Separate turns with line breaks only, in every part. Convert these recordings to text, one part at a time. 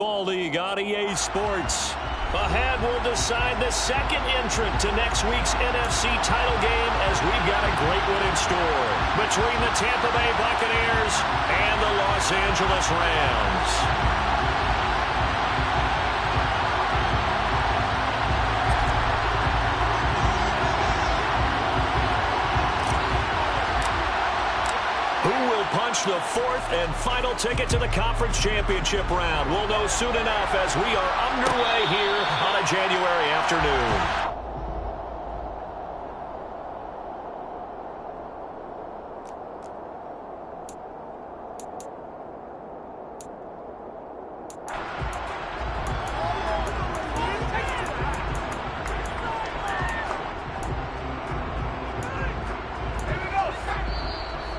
Ball League on EA Sports. Ahead will decide the second entrant to next week's NFC title game as we've got a great one in store between the Tampa Bay Buccaneers and the Los Angeles Rams. Punch the fourth and final ticket to the conference championship round. We'll know soon enough as we are underway here on a January afternoon.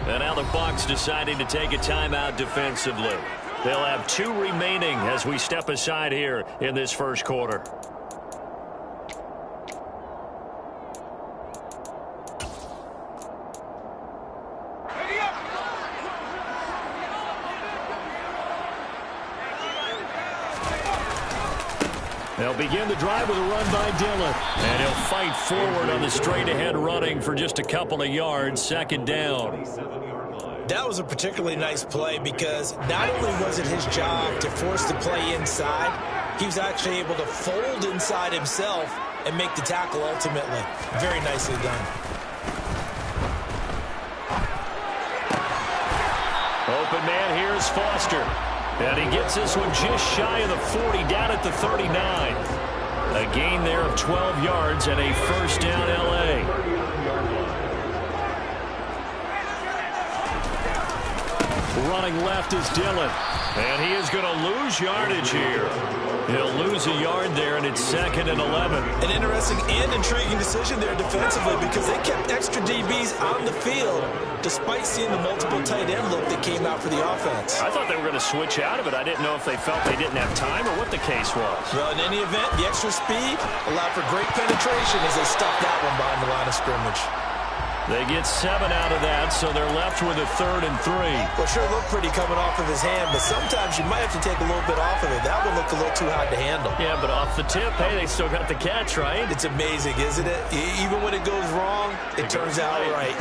And now the Bucs deciding to take a timeout defensively. They'll have 2 remaining as we step aside here in this first quarter. They'll begin the drive with a run by Dillon. And he'll fight forward on the straight-ahead running for just a couple of yards, second down.
That was a particularly nice play because not only was it his job to force the play inside, he was actually able to fold inside himself and make the tackle ultimately. Very nicely done.
Open man, here's Foster. And he gets this one just shy of the 40, down at the 39. A gain there of 12 yards and a first down L.A. Running left is Dillon. And he is going to lose yardage here. He'll lose a yard there, and it's 2nd and 11.
An interesting and intriguing decision there defensively because they kept extra DBs on the field despite seeing the multiple tight end look that came out for the offense.
I thought they were going to switch out of it. I didn't know if they felt they didn't have time or what the case was.
Well, in any event, the extra speed allowed for great penetration as they stuffed that one behind the line of scrimmage.
They get 7 out of that, so they're left with a 3rd and 3.
Well, sure looked pretty coming off of his hand, but sometimes you might have to take a little bit off of it. That one looked a little too hard to handle.
Yeah, but off the tip, hey, they still got the catch, right?
It's amazing, isn't it? Even when it goes wrong, it turns out right.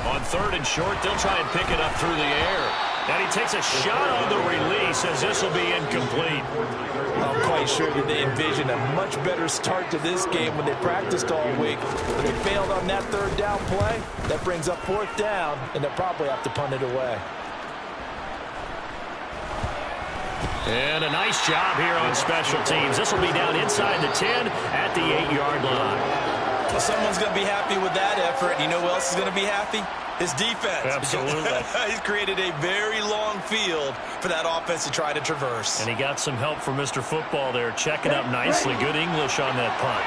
On 3rd and short, they'll try and pick it up through the air. And he takes a shot on the release as this will be incomplete.
I'm quite sure that they envisioned a much better start to this game when they practiced all week. But they failed on that 3rd down play. That brings up 4th down, and they'll probably have to punt it away.
And a nice job here on special teams. This will be down inside the 10 at the 8-yard line.
Well, someone's going to be happy with that effort. You know who else is going to be happy? His defense.
Absolutely.
He's created a very long field for that offense to try to traverse.
And he got some help from Mr. Football there, checking up nicely. Good English on that punt.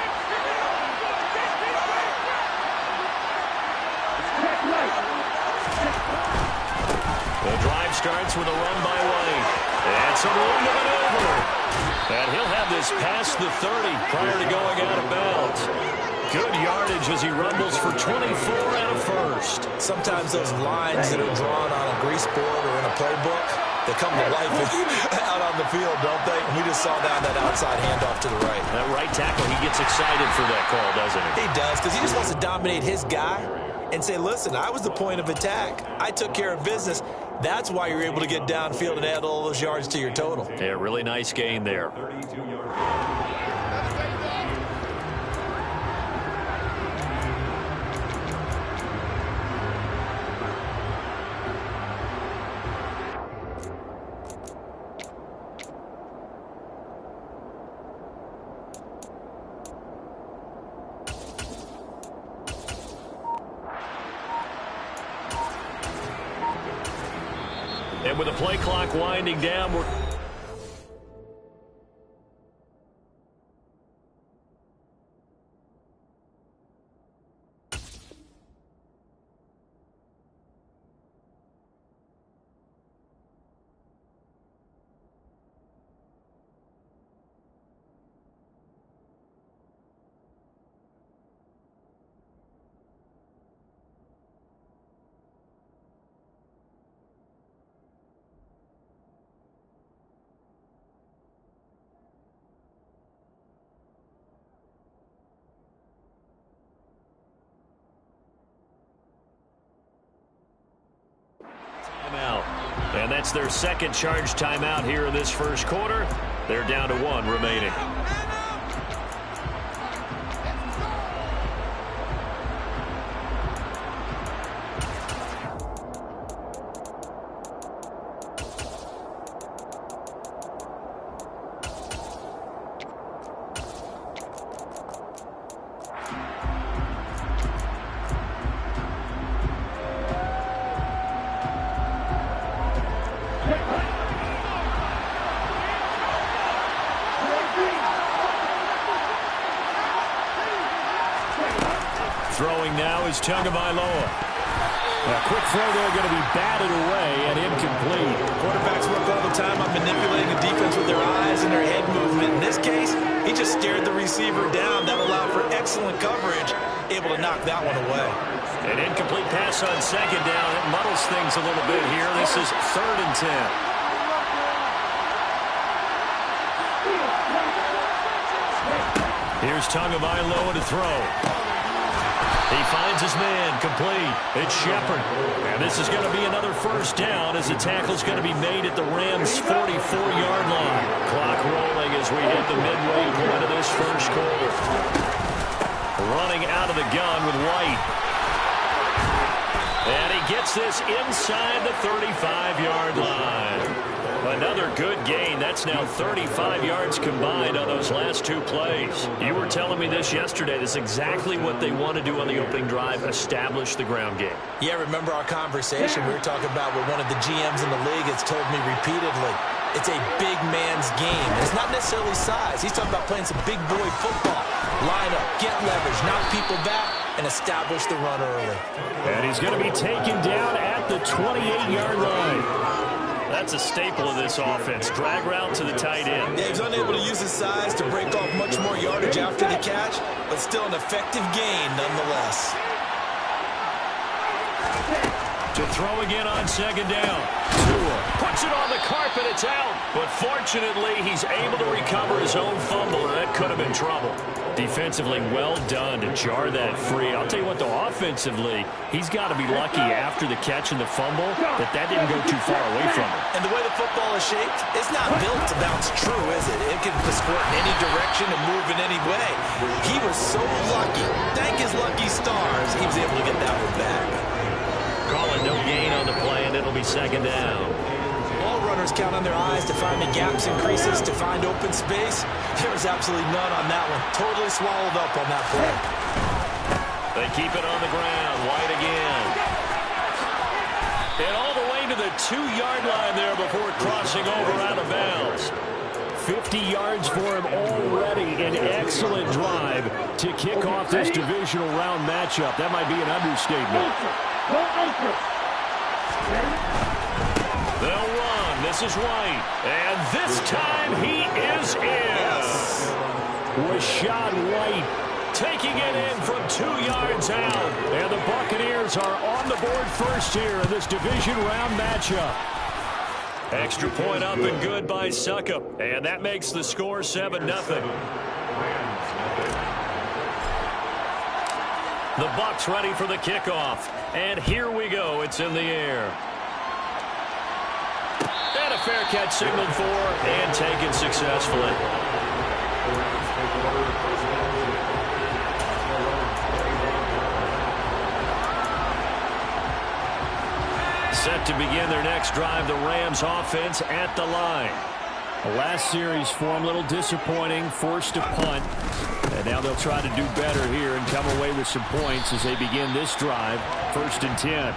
The drive starts with a run by White. And some room to maneuver. And he'll have this past the 30 prior to going out of bounds. Good yardage as he rumbles for 24 and a first.
Sometimes those lines that are drawn on a grease board or in a playbook, they come to life out on the field, don't they? And we just saw that outside handoff to the right.
That right tackle, he gets excited for that call, doesn't he?
He does, because he just wants to dominate his guy and say, listen, I was the point of attack. I took care of business. That's why you're able to get downfield and add all those yards to your total.
Yeah, really nice gain there. And with the play clock winding down, we're And that's their second charge timeout here in this first quarter. They're down to 1 remaining.
Throwing now is Tagovailoa. A quick throw there going to be batted away and incomplete.
Quarterbacks work all the time on manipulating the defense with their eyes and their head movement. In this case, he just stared the receiver down. That allowed for excellent coverage, able to knock that one away.
An incomplete pass on second down. It muddles things a little bit here. This is 3rd and 10. Here's Tagovailoa to throw. He finds his man, complete. It's Shepard. And this is going to be another first down as the tackle's going to be made at the Rams' 44-yard line. Clock rolling as we hit the midway point of this first quarter. Running out of the gun with White. And he gets this inside the 35-yard line. Another good gain. That's now 35 yards combined on those last 2 plays. You were telling me this yesterday. This is exactly what they want to do on the opening drive, establish the ground game.
Yeah, remember our conversation? We were talking about what one of the GMs in the league has told me repeatedly. It's a big man's game. It's not necessarily size. He's talking about playing some big boy football. Line up, get leverage, knock people back, and establish the run early.
And he's going to be taken down at the 28-yard line.
That's a staple of this offense. Drag route to the tight end.
Yeah, he's unable to use his size to break off much more yardage after the catch, but still an effective gain nonetheless.
To throw again on second down. Tua puts it on the carpet. It's out. But fortunately, he's able to recover his own fumble, and that could have been trouble. Defensively, well done to jar that free. I'll tell you what, though, offensively, he's got to be lucky after the catch and the fumble that didn't go too far away from him.
And the way the football is shaped, it's not built to bounce true, is it? It can squirt in any direction and move in any way. He was so lucky. Thank his lucky stars, he was able to get that one back.
Calling no gain on the play, and it'll be second down.
All runners count on their eyes to find the gaps and creases, to find open space. There was absolutely none on that one. Totally swallowed up on that play.
They keep it on the ground. White again. And all the way to the 2-yard line there before crossing over out of bounds.
50 yards for him already. An excellent drive to kick off this divisional round matchup. That might be an understatement.
They'll run. This is White. And this time he is in.
Rachaad White
taking it in from 2 yards out.
And the Buccaneers are on the board first here in this division round matchup.
Extra point up and good by Succop. And that makes the score 7-0. The Bucs ready for the kickoff. And here we go. It's in the air. And a fair catch signaled for and taken successfully. Set to begin their next drive, the Rams offense at the line.
Last series form, a little disappointing, forced to punt. And now they'll try to do better here and come away with some points as they begin this drive, 1st and 10.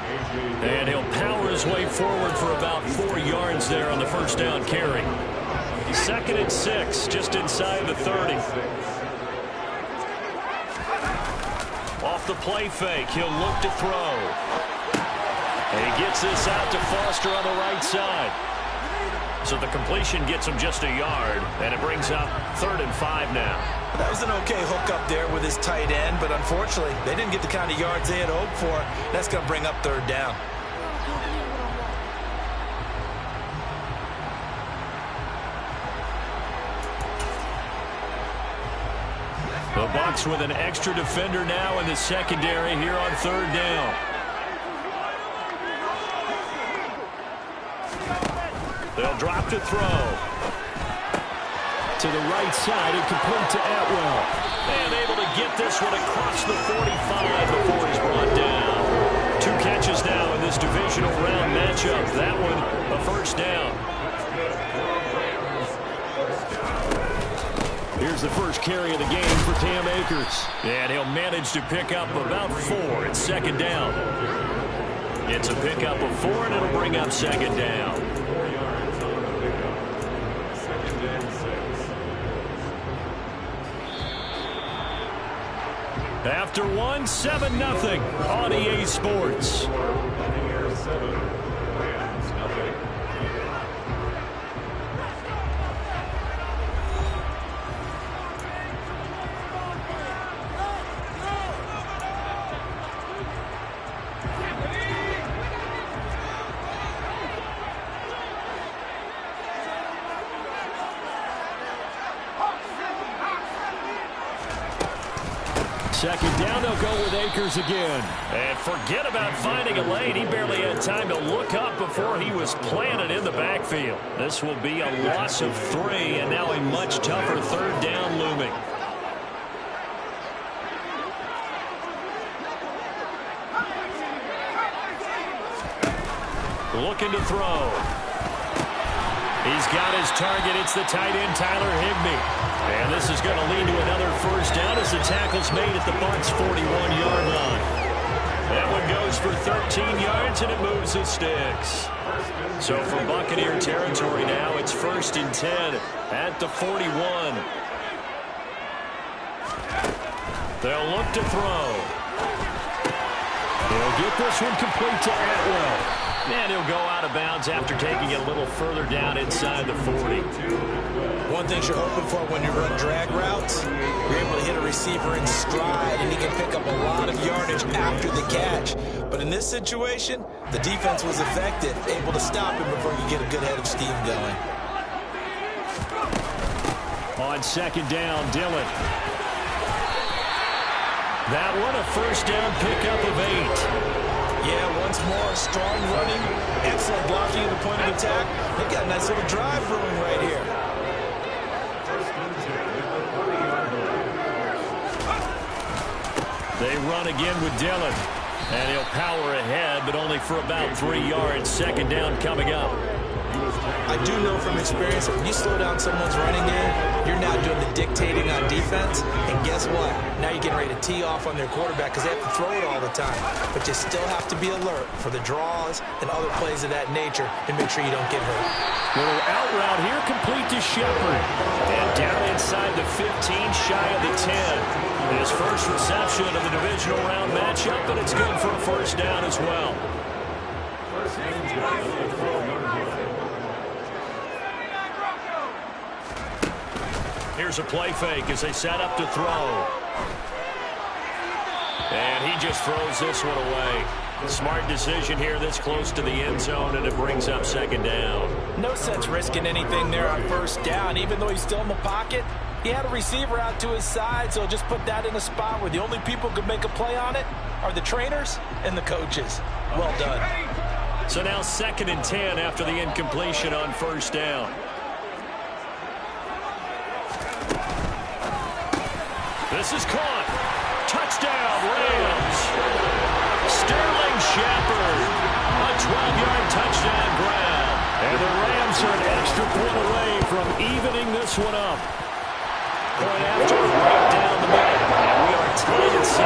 And he'll power his way forward for about 4 yards there on the first down carry. 2nd and 6, just inside the 30. Off the play fake, he'll look to throw. And he gets this out to Foster on the right side. So the completion gets him just a yard, and it brings up 3rd and 5 now.
That was an okay hook up there with his tight end, but unfortunately, they didn't get the kind of yards they had hoped for. That's going to bring up 3rd down.
The Bucs with an extra defender now in the secondary here on 3rd down. They'll drop to throw.
To the right side and complete to Atwell.
And able to get this one across the 45 before he's brought down. 2 catches now in this divisional round matchup. That one a first down.
Here's the first carry of the game for Cam Akers.
And he'll manage to pick up about 4. It's second down. It's a pickup of 4, and it'll bring up second down. After 1, 7-0 on EA Sports.
Second down, they'll go with Akers again.
And forget about finding a lane. He barely had time to look up before he was planted in the backfield. This will be a loss of 3, and now a much tougher third down looming. Looking to throw. He's got his target. It's the tight end, Tyler Higbee. And this is going to lead to another first down as the tackle's made at the Bucs' 41-yard line. That one goes for 13 yards, and it moves the sticks. So for Buccaneer territory now, it's 1st and 10 at the 41. They'll look to throw.
They'll get this one complete to Atwell.
And he'll go out of bounds after taking it a little further down inside the 40.
One thing you're hoping for when you run drag routes, you're able to hit a receiver in stride, and he can pick up a lot of yardage after the catch. But in this situation, the defense was effective, able to stop him before you get a good head of steam going.
On second down, Dillon.
That one a first down pickup of 8.
Yeah, once more, strong running, excellent blocking at the point of attack. They got a nice little drive brewing right here.
They run again with Dillon. And he'll power ahead, but only for about 3 yards. Second down coming up.
I do know from experience that when you slow down someone's running game, you're now doing the dictating on defense. And guess what? Now you're getting ready to tee off on their quarterback because they have to throw it all the time. But you still have to be alert for the draws and other plays of that nature to make sure you don't get hurt.
Little out route here, complete to Shepard.
And down inside the 15, shy of the 10. His first reception of the divisional round matchup, and it's good for a first down as well. Here's a play fake as they set up to throw. And he just throws this one away. Smart decision here this close to the end zone, and it brings up second down.
No sense risking anything there on first down. Even though he's still in the pocket, he had a receiver out to his side, so just put that in a spot where the only people who could make a play on it are the trainers and the coaches. Well done.
So now 2nd and 10 after the incompletion on first down. This is caught. Touchdown, Rams. Sterling Shepard. A 12-yard touchdown grab.
And the Rams are an extra point away from evening this one up.
Point after right down the middle. And we are tied at 7.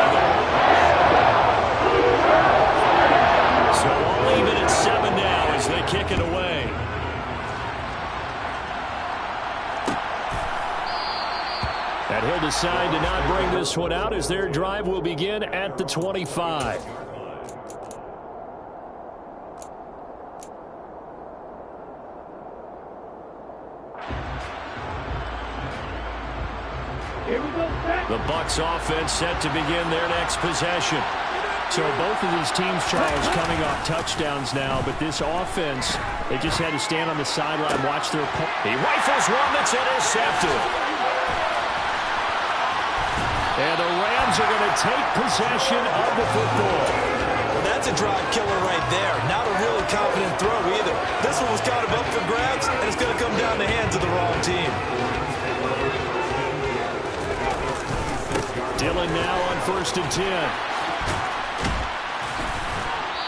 So all even at 7 now as they kick it away.
And he'll decide to not bring this one out as their drive will begin at the 25.
The Bucs offense set to begin their next possession.
So both of these teams, Charles, coming off touchdowns now, but this offense, they just had to stand on the sideline, watch their opponent.
He rifles one that's intercepted.
And the Rams are going to take possession of the football.
Well, that's a drive killer right there. Not a really a confident throw either. This one was kind of up for grabs, and it's going to come down the hands of the wrong team.
Dillon now on 1st and 10.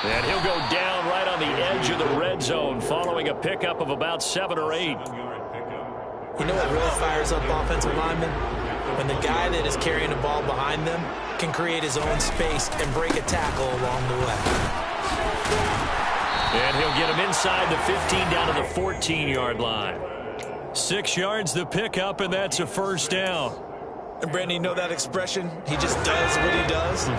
And he'll go down right on the edge of the red zone following a pickup of about 7 or 8.
You know what really fires up offensive linemen? When the guy that is carrying the ball behind them can create his own space and break a tackle along the way.
And he'll get him inside the 15 down to the 14-yard line. 6 yards the pickup, and that's a first down.
And Brandon, you know that expression? He just does what he does.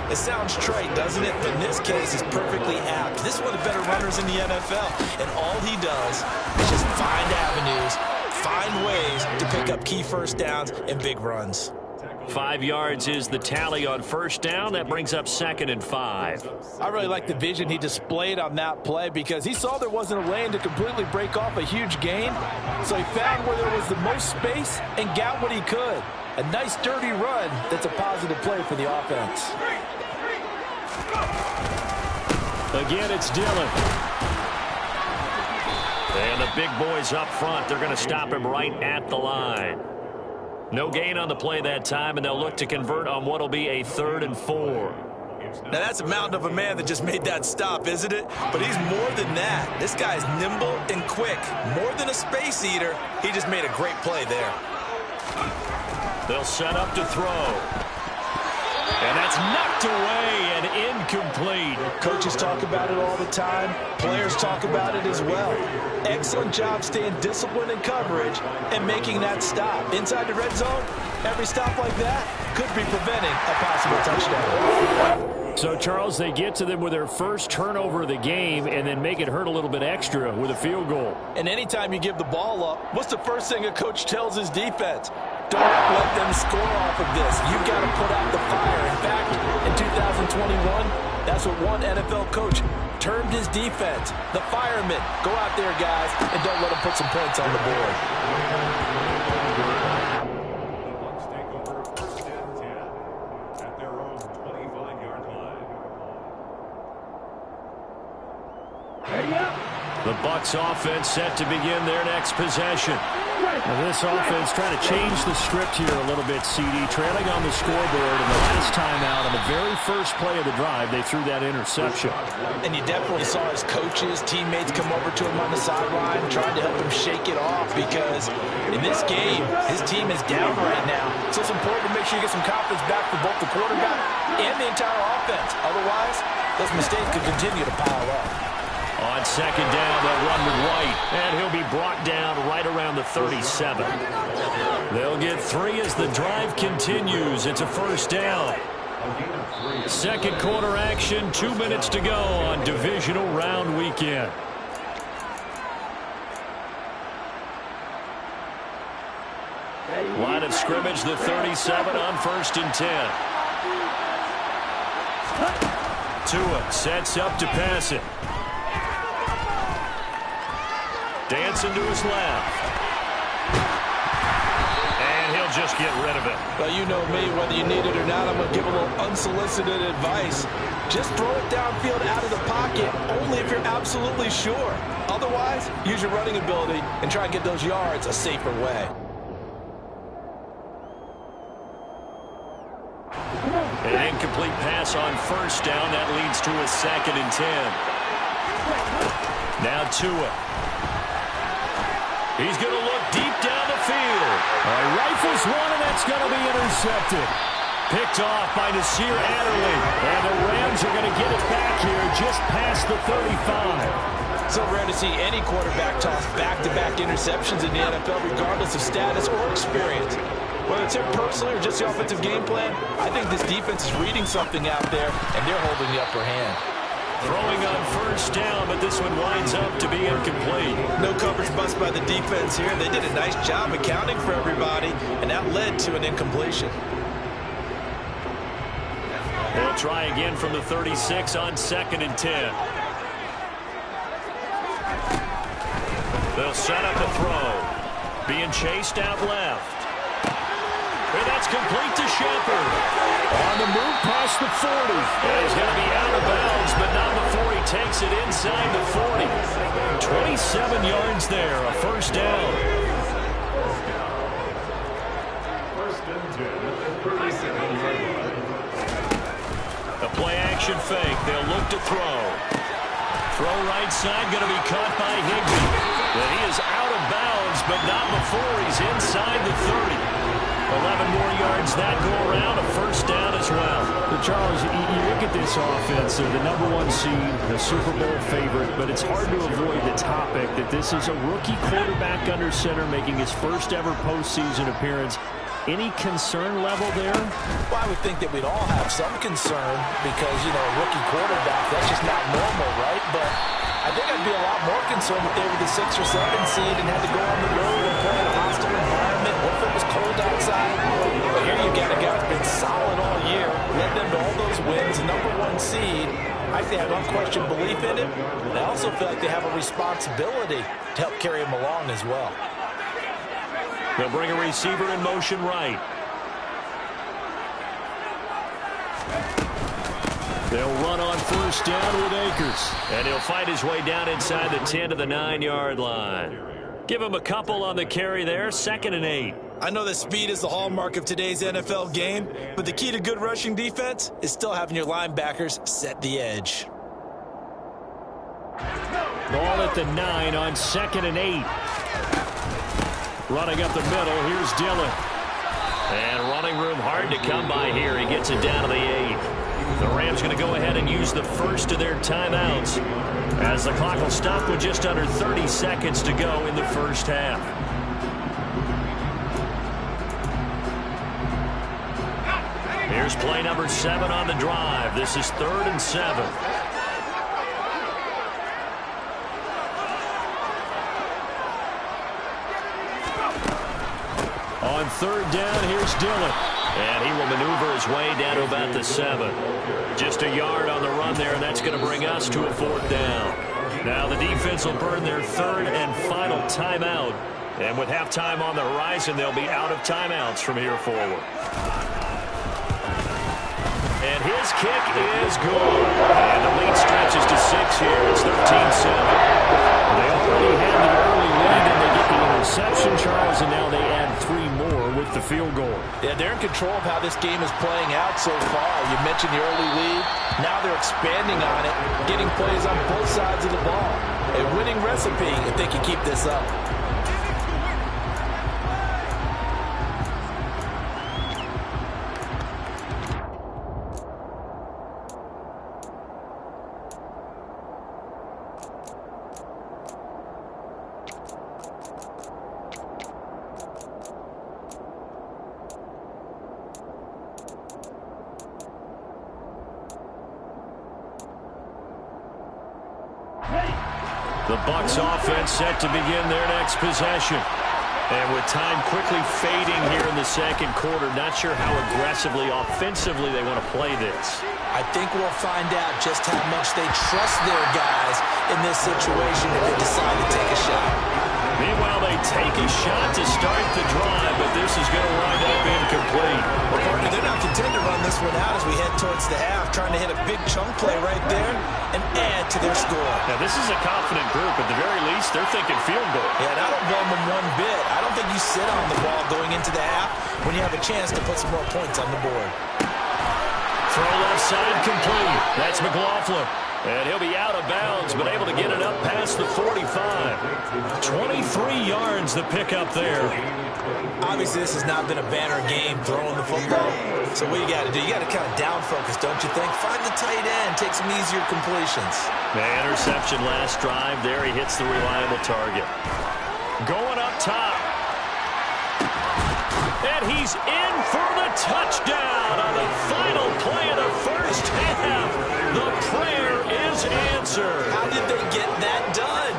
It sounds trite, doesn't it? But in this case, it's perfectly apt. This is one of the better runners in the NFL. And all he does is just find avenues, find ways to pick up key first downs and big runs.
5 yards is the tally on first down. That brings up 2nd and 5.
I really like the vision he displayed on that play because he saw there wasn't a lane to completely break off a huge gain. So he found where there was the most space and got what he could. A nice dirty run that's a positive play for the offense.
Again, it's Dillon. And the big boys up front, they're going to stop him right at the line. No gain on the play that time, and they'll look to convert on what will be a 3rd and 4.
Now, that's a mountain of a man that just made that stop, isn't it? But he's more than that. This guy's nimble and quick. More than a space eater, he just made a great play there.
They'll set up to throw. And that's knocked away and incomplete.
Coaches talk about it all the time. Players talk about it as well. Excellent job staying disciplined in coverage and making that stop. Inside the red zone, every stop like that could be preventing a possible touchdown.
So, Charles, they get to them with their first turnover of the game and then make it hurt a little bit extra with a field goal.
And anytime you give the ball up, what's the first thing a coach tells his defense? Don't let them score off of this. You've got to put out the fire. In fact, in 2021, that's what one NFL coach termed his defense. The firemen. Go out there, guys, and don't let them put some points on the board.
The Bucs offense set to begin their next possession. Now this offense trying to change the script here a little bit, CD. Trailing on the scoreboard, and the last time out on the very first play of the drive, they threw that interception.
And you definitely saw his coaches, teammates come over to him on the sideline, trying to help him shake it off because in this game, his team is down right now. So it's important to make sure you get some confidence back for both the quarterback and the entire offense. Otherwise, those mistakes could continue to pile up.
On 2nd down, they'll run with White, and he'll be brought down right around the 37. They'll get 3 as the drive continues. It's a first down. Second quarter action, 2 minutes to go on divisional round weekend. Line of scrimmage, the 37 on 1st and 10. Tua sets up to pass it. Dancing to his left. And he'll just get rid of it.
Well, you know me, whether you need it or not, I'm going to give a little unsolicited advice. Just throw it downfield out of the pocket, only if you're absolutely sure. Otherwise, use your running ability and try and get those yards a safer way.
An incomplete pass on first down. That leads to a 2nd and 10. Now Tua. He's going to look deep down the field. Rifles one, and that's going to be intercepted. Picked off by Nasir Adderley. And the Rams are going to get it back here just past the 35.
So rare to see any quarterback toss back-to-back interceptions in the NFL, regardless of status or experience. Whether it's him personally or just the offensive game plan, I think this defense is reading something out there, and they're holding the upper hand.
Throwing on first down, but this one winds up to be incomplete.
No coverage bust by the defense here. They did a nice job accounting for everybody, and that led to an incompletion.
They'll try again from the 36 on 2nd and 10. They'll set up a throw. Being chased out left. And that's complete to Shepard.
On the move past the 40. And he's going to be out of bounds, but not before he takes it inside the 40. 27 yards there, a first down. The play-action fake. They'll look to throw. Throw right side, going to be caught by Higbee. But he is out of bounds, but not before he's inside the 30. 11 more yards that go around, a first down as well.
But Charles, you look at this offense, they're the #1 seed, the Super Bowl favorite, but it's hard to avoid the topic that this is a rookie quarterback under center making his first ever postseason appearance. Any concern level there?
Well, I would think that we'd all have some concern because, you know, a rookie quarterback, that's just not normal, right? But I think I'd be a lot more concerned if they were the 6 or 7 seed and had to go on the road and play in a hostile environment. What if it was cold outside? But here you got a guy that's been solid all year, led them to all those wins, #1 seed. I think they have unquestioned belief in him. And I also feel like they have a responsibility to help carry him along as well.
They'll bring a receiver in motion right. They'll run on first down with Akers. And he'll fight his way down inside the 10 to the 9-yard line. Give him a couple on the carry there, 2nd and 8.
I know that speed is the hallmark of today's NFL game, but the key to good rushing defense is still having your linebackers set the edge.
Ball at the 9 on 2nd and 8. Running up the middle, here's Dillon. And running room hard to come by here. He gets it down to the 8. The Rams going to go ahead and use the first of their timeouts as the clock will stop with just under 30 seconds to go in the first half. Here's play number 7 on the drive. This is 3rd and 7. On 3rd down, here's Dillon. And he will maneuver his way down to about the 7. Just a yard on the run there, and that's going to bring us to a 4th down. Now the defense will burn their 3rd and final timeout. And with halftime on the horizon, they'll be out of timeouts from here forward. And his kick is good. And the lead stretches to 6 here. It's 13-7. They already had the early lead, and they get the interception, Charles, and now they add 3 more with the field goal.
Yeah, they're in control of how this game is playing out so far. You mentioned the early lead. Now they're expanding on it, getting plays on both sides of the ball. A winning recipe if they can keep this up.
The Bucs offense set to begin their next possession. And with time quickly fading here in the second quarter, not sure how aggressively, offensively they want to play this.
I think we'll find out just how much they trust their guys in this situation if they decide to take a shot.
Meanwhile, they take a shot to start the drive, but this is going to wind up incomplete.
Well, partner, they're not content to run this one out as we head towards the half, trying to hit a big chunk play right there and add to their score.
Now, this is a confident group. At the very least, they're thinking field goal.
Yeah, and I don't blame them one bit. I don't think you sit on the ball going into the half when you have a chance to put some more points on the board.
Throw left side complete. That's McLaughlin. And he'll be out of bounds, but able to get it up past the 45. 23 yards the pickup there.
Obviously, this has not been a banner game throwing the football. So what you got to do, you got to kind of down focus, don't you think? Find the tight end, take some easier completions.
The interception last drive there. He hits the reliable target. Going up top. And he's in for the touchdown on the final play of the first half. The prayer is answered.
How did they get that done?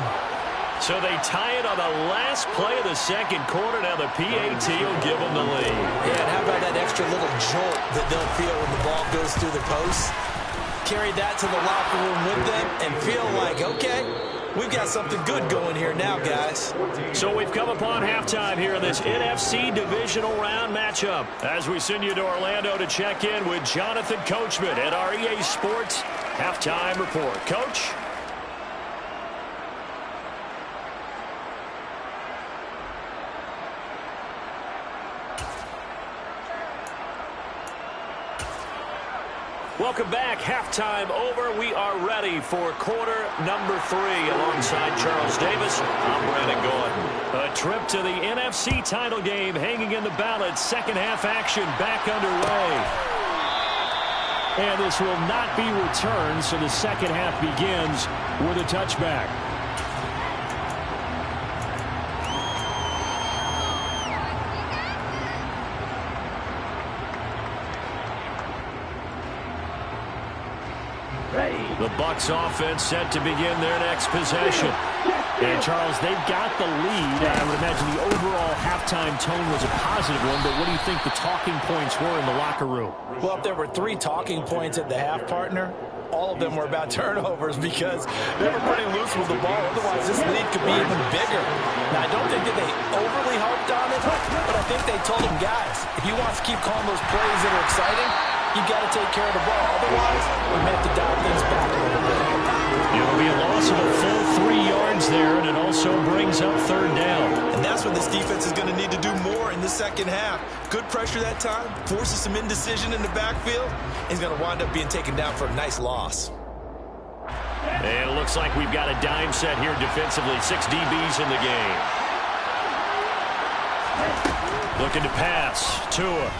So they tie it on the last play of the second quarter. Now the PAT will give them the lead.
Yeah, and how about that extra little jolt that they'll feel when the ball goes through the post? Carry that to the locker room with them and feel like, okay, we've got something good going here now, guys.
So we've come upon halftime here in this NFC Divisional Round matchup. As we send you to Orlando to check in with Jonathan Coachman at our EA Sports Halftime Report. Coach? Welcome back. Halftime over. We are ready for quarter number 3. Alongside Charles Davis, I'm Brandon Gordon. A trip to the NFC title game hanging in the balance. Second half action back underway. And this will not be returned, so the second half begins with a touchback. The Bucs offense set to begin their next possession. And, Charles, they've got the lead. I would imagine the overall halftime tone was a positive one, but what do you think the talking points were in the locker room?
Well, if there were 3 talking points at the half, partner, all of them were about turnovers because they were pretty loose with the ball. Otherwise, this lead could be even bigger. Now, I don't think that they overly harped on it, but I think they told them, guys, if you want to keep calling those plays that are exciting, you got to take care of the ball. Otherwise, we may have to dial things back a little bit.
It'll be a loss of a full 3 yards there, and it also brings up third down.
And that's when this defense is going to need to do more in the second half. Good pressure that time, forces some indecision in the backfield. He's going to wind up being taken down for a nice loss.
And it looks like we've got a dime set here defensively. 6 DBs in the game. Looking to pass. Tua.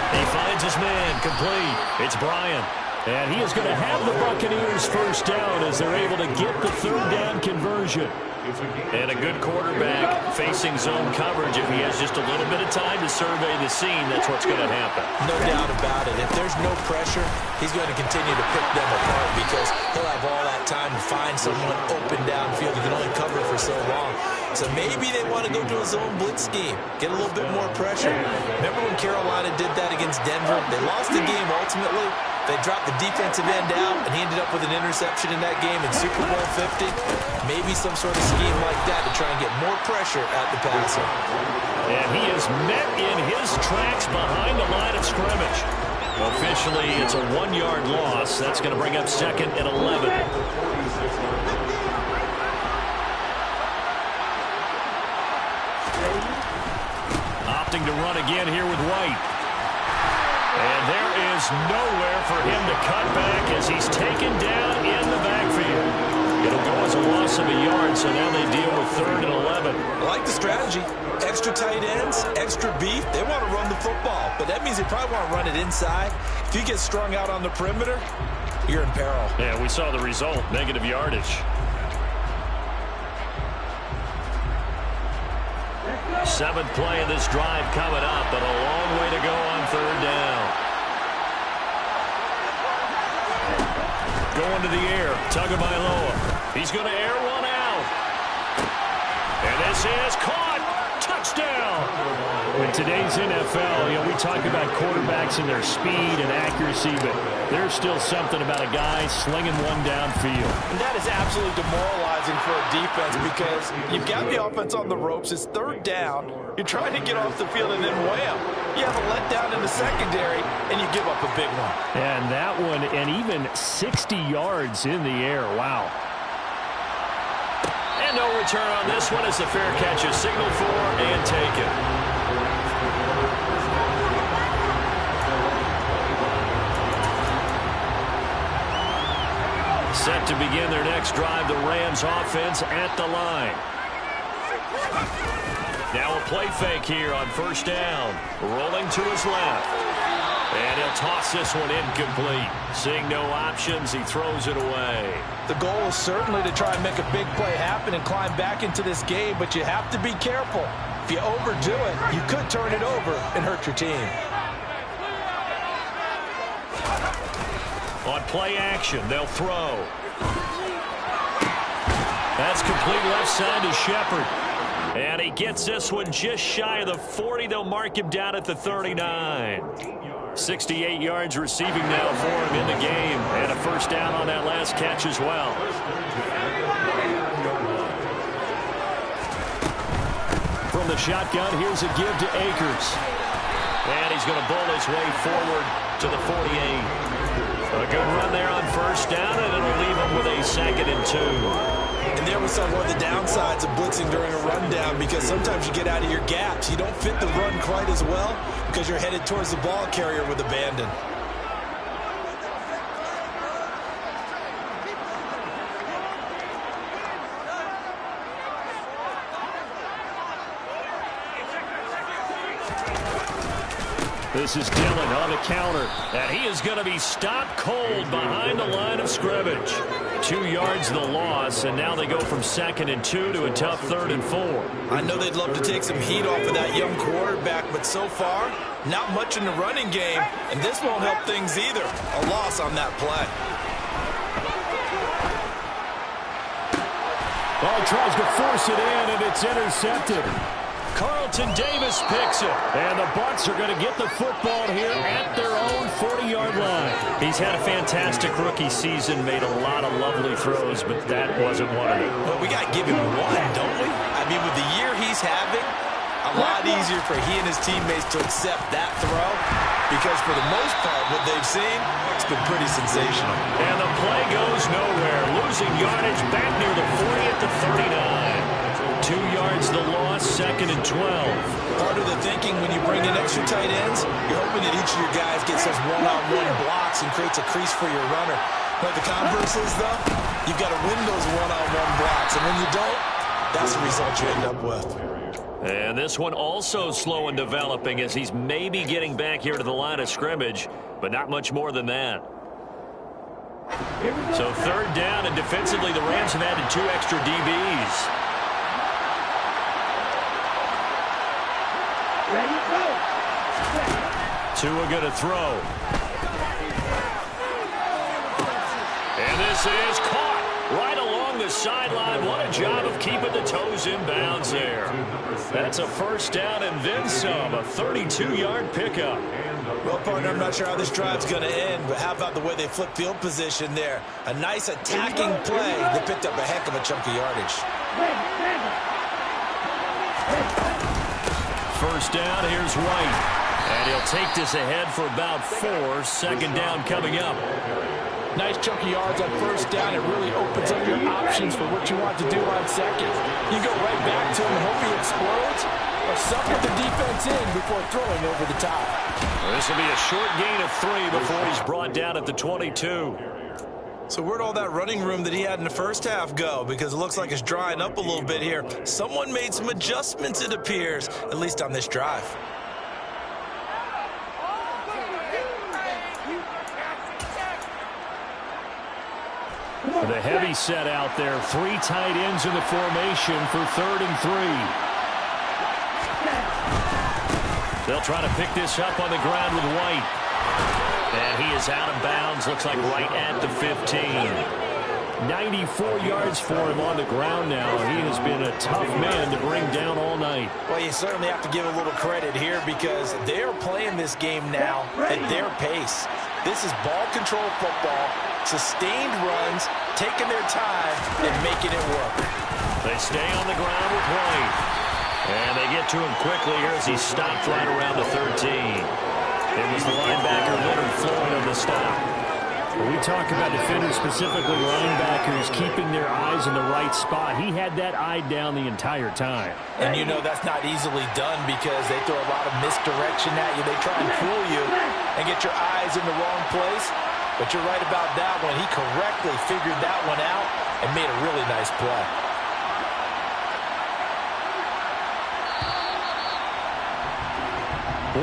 He finds his man, complete. It's Bryant. And he is going to have the Buccaneers first down as they're able to get the third down conversion. And a good quarterback facing zone coverage. If he has just a little bit of time to survey the scene, that's what's going to happen.
No doubt about it. If there's no pressure, he's going to continue to pick them apart because he'll have all that time to find someone open downfield. He can only cover for so long. So maybe they want to go to a zone blitz scheme, get a little bit more pressure. Remember when Carolina did that against Denver? They lost the game ultimately. They dropped the defensive end out, and he ended up with an interception in that game in Super Bowl 50. Maybe some sort of scheme like that to try and get more pressure at the passer.
And he is met in his tracks behind the line of scrimmage. Officially, it's a 1-yard loss. That's going to bring up second and 11. Opting to run again here with White. And there is nowhere for him to cut back as he's taken down in the backfield. It'll go as a loss of a yard, so now they deal with third and 11.
I like the strategy. Extra tight ends, extra beef. They want to run the football, but that means they probably want to run it inside. If you get strung out on the perimeter, you're in peril.
Yeah, we saw the result, negative yardage. 7th play of this drive coming up, but a long way to go on third down. Going to the air, Tagovailoa. He's going to air one out. And this is caught. Touchdown. In today's NFL, we talk about quarterbacks and their speed and accuracy, but there's still something about a guy slinging one downfield.
And that is absolutely demoralizing for a defense because you've got the offense on the ropes. It's third down. You're trying to get off the field, and then wham, you have a letdown in the secondary, and you give up a big one.
And that one, and even 60 yards in the air. Wow. And no return on this one as the fair catch is signaled for and taken. Set to begin their next drive, the Rams offense at the line. Now a play fake here on first down. Rolling to his left. And he'll toss this one incomplete. Seeing no options, he throws it away.
The goal is certainly to try and make a big play happen and climb back into this game, but you have to be careful. If you overdo it, you could turn it over and hurt your team.
On play action, they'll throw. That's complete left side to Shepard. And he gets this one just shy of the 40. They'll mark him down at the 39.
68 yards receiving now for him in the game, and a first down on that last catch as well. From the shotgun, here's a give to Akers. And he's going to bowl his way forward to the 48. A good run there on first down, and it'll leave him with a 2nd and 2.
And there was one of the downsides of blitzing during a rundown, because sometimes you get out of your gaps. You don't fit the run quite as well because you're headed towards the ball carrier with abandon.
This is Dillon on the counter, and he is going to be stopped cold behind the line of scrimmage. 2 yards the loss, and now they go from 2nd and 2 to a tough 3rd and 4.
I know they'd love to take some heat off of that young quarterback, but so far, not much in the running game, and this won't help things either. A loss on that play.
Ball tries to force it in, and it's intercepted. Carlton Davis picks it, and the Bucs are going to get the football here at their own 40-yard line. He's had a fantastic rookie season, made a lot of lovely throws, but that wasn't one of them.
Well, we got to give him one, don't we? I mean, with the year he's having, a lot easier for he and his teammates to accept that throw, because for the most part, what they've seen, it's been pretty sensational.
And the play goes nowhere, losing yardage back near the 40 at the 39. 2 yards the loss, 2nd and 12.
Part of the thinking when you bring in extra tight ends, you're hoping that each of your guys gets those one-on-one blocks and creates a crease for your runner. But the converse is, though, you've got to win those one-on-one blocks. And when you don't, that's the result you end up with.
And this one also slow in developing as he's maybe getting back here to the line of scrimmage, but not much more than that. So 3rd down, and defensively the Rams have added 2 extra DBs. Tua going to throw. And this is caught right along the sideline. What a job of keeping the toes in bounds there. That's a first down and then some. A 32-yard pickup.
Well, partner, I'm not sure how this drive's going to end, but how about the way they flip field position there? A nice attacking play that picked up a heck of a chunk of yardage.
First down, here's White. And he'll take this ahead for about 4. 2nd down coming up.
Nice chunk of yards on first down. It really opens up your options for what you want to do on second. You go right back to him and hope he explodes, or suck with the defense in before throwing over the top.
This will be a short gain of 3 before he's brought down at the 22.
So where'd all that running room that he had in the first half go? Because it looks like it's drying up a little bit here. Someone made some adjustments, it appears, at least on this drive.
The heavy set out there. 3 tight ends in the formation for 3rd and 3. They'll try to pick this up on the ground with White. And he is out of bounds. Looks like right at the 15. 94 yards for him on the ground now. He has been a tough man to bring down all night.
Well, you certainly have to give a little credit here because they are playing this game now at their pace. This is ball control football, sustained runs, taking their time, and making it work.
They stay on the ground with White. And they get to him quickly here as he's stopped right around the 13. It was the linebacker, Leonard Floyd, on the stop.
When we talk about defenders, specifically linebackers, keeping their eyes in the right spot, he had that eye down the entire time.
And you know that's not easily done because they throw a lot of misdirection at you. They try and fool you and get your eyes in the wrong place. But you're right about that one. He correctly figured that one out and made a really nice play.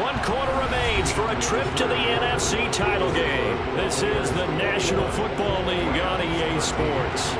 One quarter remains for a trip to the NFC title game. This is the National Football League on EA Sports.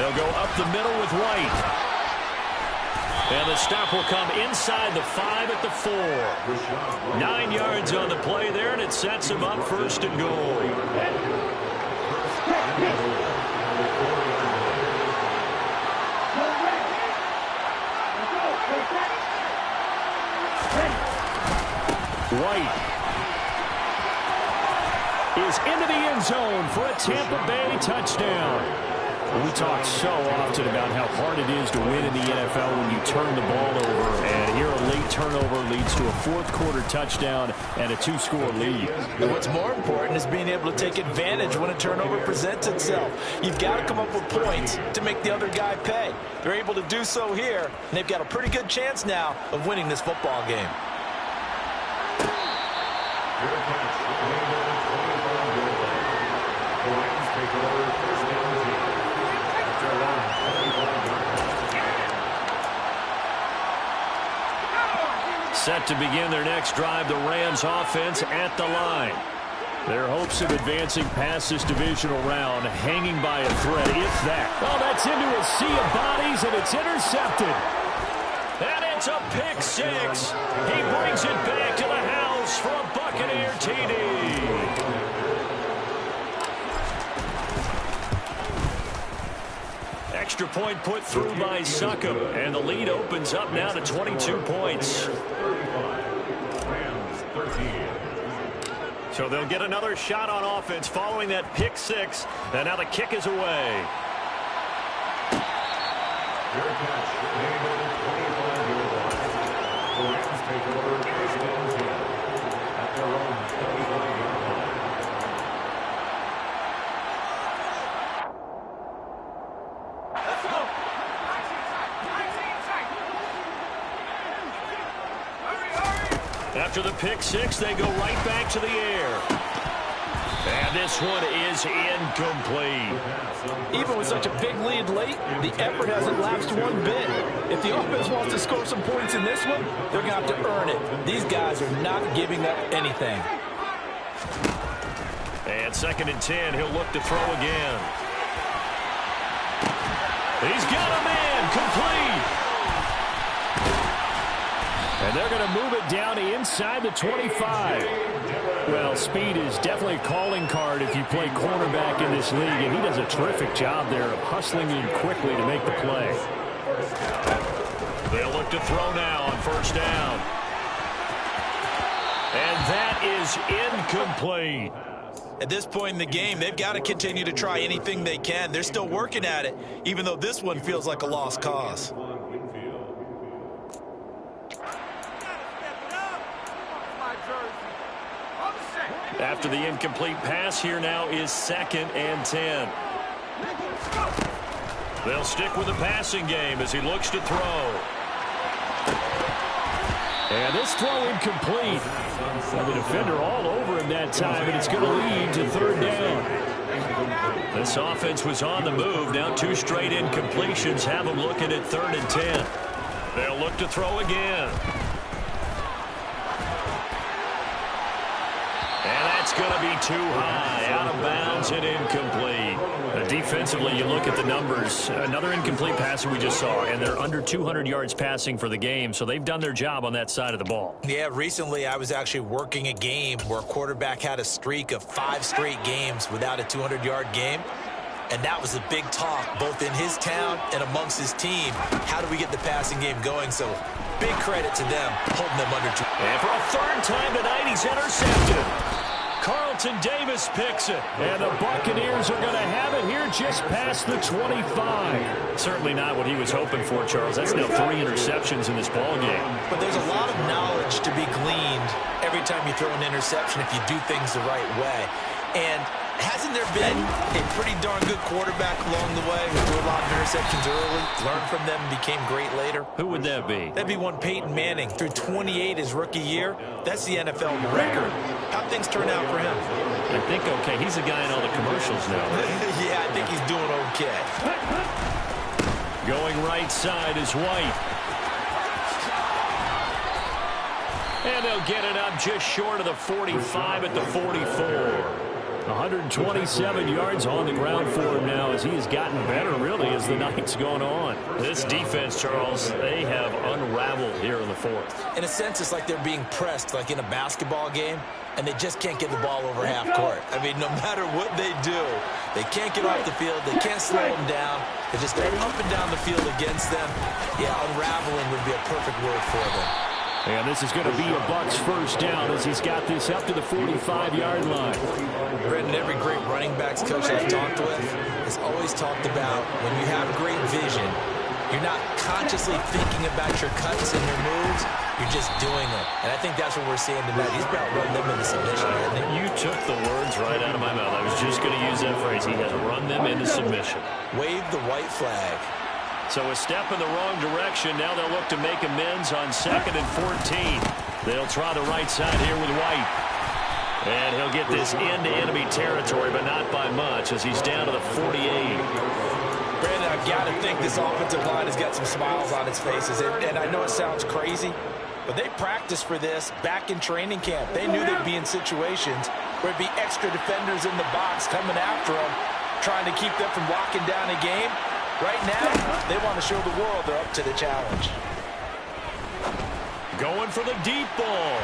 They'll go up the middle with White. And the stop will come inside the 5 at the 4. 9 yards on the play there, and it sets him up 1st and goal. White is into the end zone for a Tampa Bay touchdown. We talk so often about how hard it is to win in the NFL when you turn the ball over. And here a late turnover leads to a 4th quarter touchdown and a 2-score lead.
And what's more important is being able to take advantage when a turnover presents itself. You've got to come up with points to make the other guy pay. They're able to do so here, and they've got a pretty good chance now of winning this football game.
Set to begin their next drive, the Rams offense at the line. Their hopes of advancing past this divisional round hanging by a thread, if that. Oh, that's into a sea of bodies, and it's intercepted. And it's a pick 6. He brings it back to the house for a Buccaneer TD. Extra point put through by Succop, and the lead opens up now to 22 points. So they'll get another shot on offense following that pick 6, and now the kick is away. After the pick 6, they go right back to the air. And this one is incomplete.
Even with such a big lead late, the effort hasn't lapsed one bit. If the offense wants to score some points in this one, they're going to have to earn it. These guys are not giving up anything.
And 2nd and 10, he'll look to throw again. He's got a man, complete. And they're going to move it down to inside the 25. Well, speed is definitely a calling card if you play cornerback in this league, and he does a terrific job there of hustling in quickly to make the play. They'll look to throw now on 1st down. And that is incomplete.
At this point in the game, they've got to continue to try anything they can. They're still working at it, even though this one feels like a lost cause.
After the incomplete pass, here now is 2nd and 10. They'll stick with the passing game as he looks to throw. And this throw incomplete. And the defender all over him that time, and it's going to lead to 3rd down. This offense was on the move. Now 2 straight incompletions have them looking at 3rd and 10. They'll look to throw again. It's going to be too high, out of bounds and incomplete. Defensively, you look at the numbers. Another incomplete passer we just saw, and they're under 200 yards passing for the game, so they've done their job on that side of the ball.
Yeah, recently I was actually working a game where a quarterback had a streak of 5 straight games without a 200-yard game. And that was a big talk, both in his town and amongst his team. How do we get the passing game going? So big credit to them, holding them under 2.
And for a 3rd time tonight, he's intercepted. Carlton Davis picks it. And the Buccaneers are going to have it here just past the 25. Certainly not what he was hoping for, Charles. That's now 3 interceptions in this ball game.
But there's a lot of knowledge to be gleaned every time you throw an interception if you do things the right way. And hasn't there been a pretty darn good quarterback along the way who threw a lot of interceptions early, learned from them, and became great later?
Who would that be?
That'd be one Peyton Manning. Threw 28 his rookie year. That's the NFL record. How'd things turn out for him?
I think okay. He's a guy in all the commercials now.
Yeah, I think he's doing okay.
Going right side is White. And they'll get it up just short of the 45 at the 44.
127 yards on the ground for him now as he has gotten better, really, as the night's gone on.
This defense, Charles, they have unraveled here in the fourth.
In a sense, it's like they're being pressed, like in a basketball game, and they just can't get the ball over half court. I mean, no matter what they do, they can't get off the field. They can't slow them down. They just go up and down the field against them. Yeah, unraveling would be a perfect word for them.
And this is going to be a Bucs first down as he's got this up to the 45-yard line.
Brandon, every great running backs coach I've talked with has always talked about when you have great vision, you're not consciously thinking about your cuts and your moves. You're just doing them. And I think that's what we're seeing tonight. He's about running them into submission, hasn't he?
You took the words right out of my mouth. I was just going to use that phrase. He has run them into submission.
Wave the white flag.
So a step in the wrong direction. Now they'll look to make amends on 2nd and 14. They'll try the right side here with White. And he'll get this into enemy territory, but not by much as he's down to the 48.
Brandon, I've got to think this offensive line has got some smiles on its faces. And I know it sounds crazy, but they practiced for this back in training camp. They knew they'd be in situations where it'd be extra defenders in the box coming after them, trying to keep them from locking down a game. Right now, they want to show the world they're up to the challenge.
Going for the deep ball.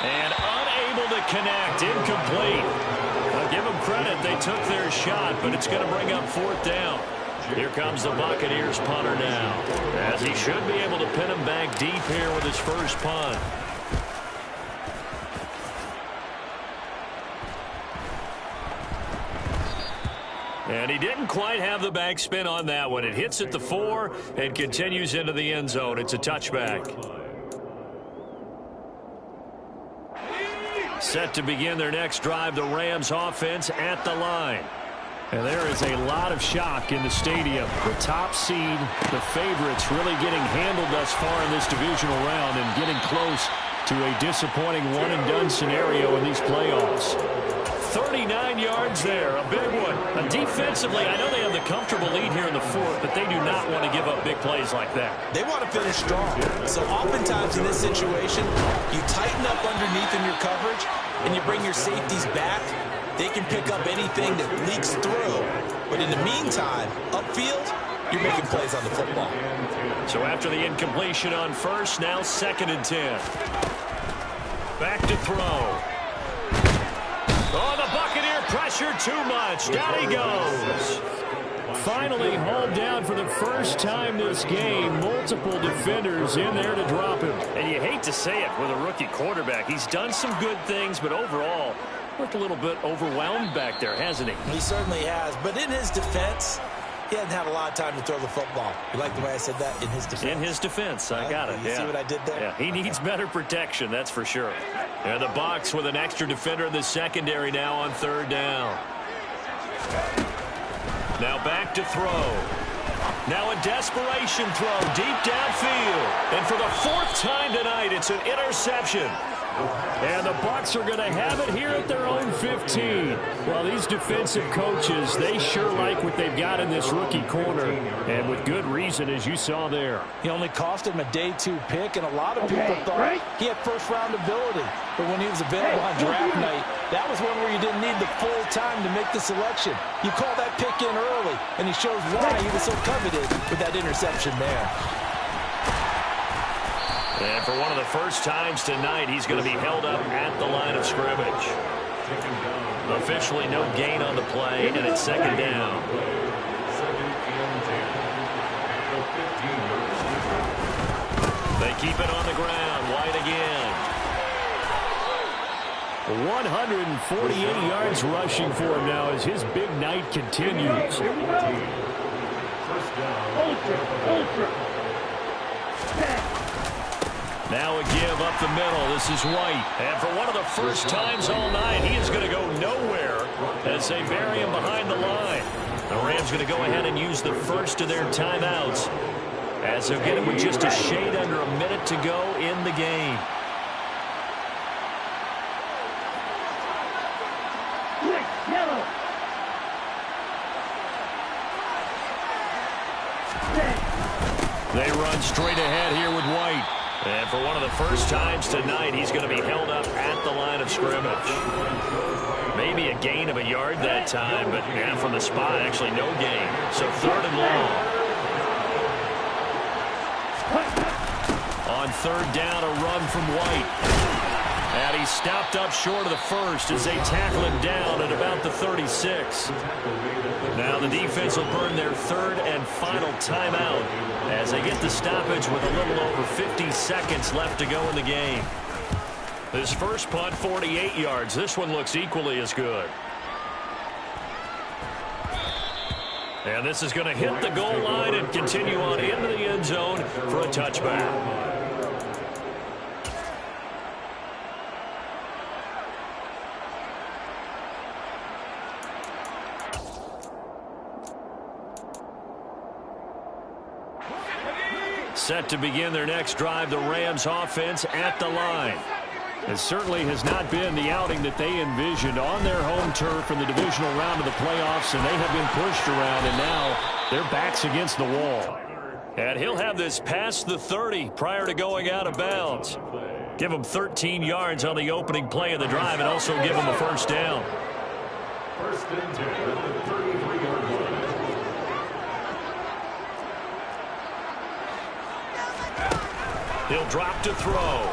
And unable to connect. Incomplete. I'll give them credit. They took their shot, but it's going to bring up 4th down. Here comes the Buccaneers punter now, as he should be able to pin him back deep here with his first punt. And he didn't quite have the backspin on that one. It hits at the 4 and continues into the end zone. It's a touchback. Set to begin their next drive, the Rams offense at the line.
And there is a lot of shock in the stadium. The top seed, the favorites, really getting handled thus far in this divisional round and getting close to a disappointing one-and-done scenario in these playoffs.
39 yards there, a big one. Defensively, I know they have the comfortable lead here in the 4th, but they do not want to give up big plays like that.
They want to finish strong. So oftentimes in this situation, you tighten up underneath in your coverage, and you bring your safeties back. They can pick up anything that leaks through. But in the meantime, upfield, you're making plays on the football.
So after the incompletion on first, now 2nd and 10. Back to throw. Oh, the Buccaneer pressure too much. Down he goes.
Finally hauled down for the first time this game. Multiple defenders in there to drop him.
And you hate to say it with a rookie quarterback. He's done some good things, but overall, looked a little bit overwhelmed back there, hasn't he?
He certainly has. But in his defense, he hasn't had a lot of time to throw the football. You like the way I said that? In his defense.
In his defense. I got it.
You see what I did there?
Yeah, he needs better protection, that's for sure. And the Bucs with an extra defender in the secondary now on 3rd down. Now back to throw. Now a desperation throw deep downfield. And for the 4th time tonight, it's an interception.
And the Bucs are going to have it here at their own 15. Well, these defensive coaches, they sure like what they've got in this rookie corner. And with good reason, as you saw there.
He only cost him a day 2 pick, and a lot of people thought he had first-round ability. But when he was available on draft night, that was one where you didn't need the full time to make the selection. You call that pick in early, and he shows why he was so coveted with that interception there.
And for one of the first times tonight, he's going to be held up at the line of scrimmage. Officially no gain on the play, and it's 2nd down. They keep it on the ground. White again.
148 yards rushing for him now as his big night continues.
Now a give up the middle. This is White. And for one of the first times all night, he is going to go nowhere as they bury him behind the line. The Rams going to go ahead and use the first of their timeouts as they'll get it with just a shade under a minute to go in the game. They run straight ahead here with White. And for one of the first times tonight, he's going to be held up at the line of scrimmage. Maybe a a gain of a yard that time, but yeah, from the spot, actually no gain. So 3rd and long. On 3rd down, a run from White. And he's stopped up short of the first as they tackle him down at about the 36. Now the defense will burn their 3rd and final timeout as they get the stoppage with a little over 50 seconds left to go in the game. This first punt, 48 yards. This one looks equally as good. And this is going to hit the goal line and continue on into the end zone for a touchback. Set to begin their next drive, the Rams offense at the line. It certainly has not been the outing that they envisioned on their home turf in the divisional round of the playoffs, and they have been pushed around, and now their backs against the wall. And he'll have this past the 30 prior to going out of bounds. Give him 13 yards on the opening play of the drive and also give him a first down.
First and 10 at the 33-yard line.
He'll drop to throw.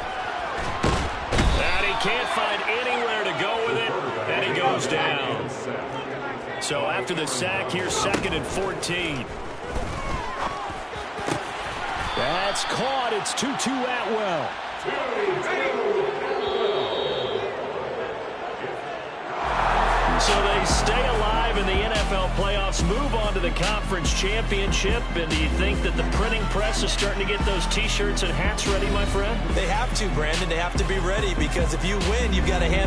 And he can't find anywhere to go with it, and he goes down. So after the sack, here's 2nd and 14.
That's caught. It's Tutu Atwell.
So they stay alive in the NFL playoffs, move on to the conference championship. And do you think that the printing press is starting to get those T-shirts and hats ready, my friend?
They have to, Brandon. They have to be ready because if you win, you've got to hand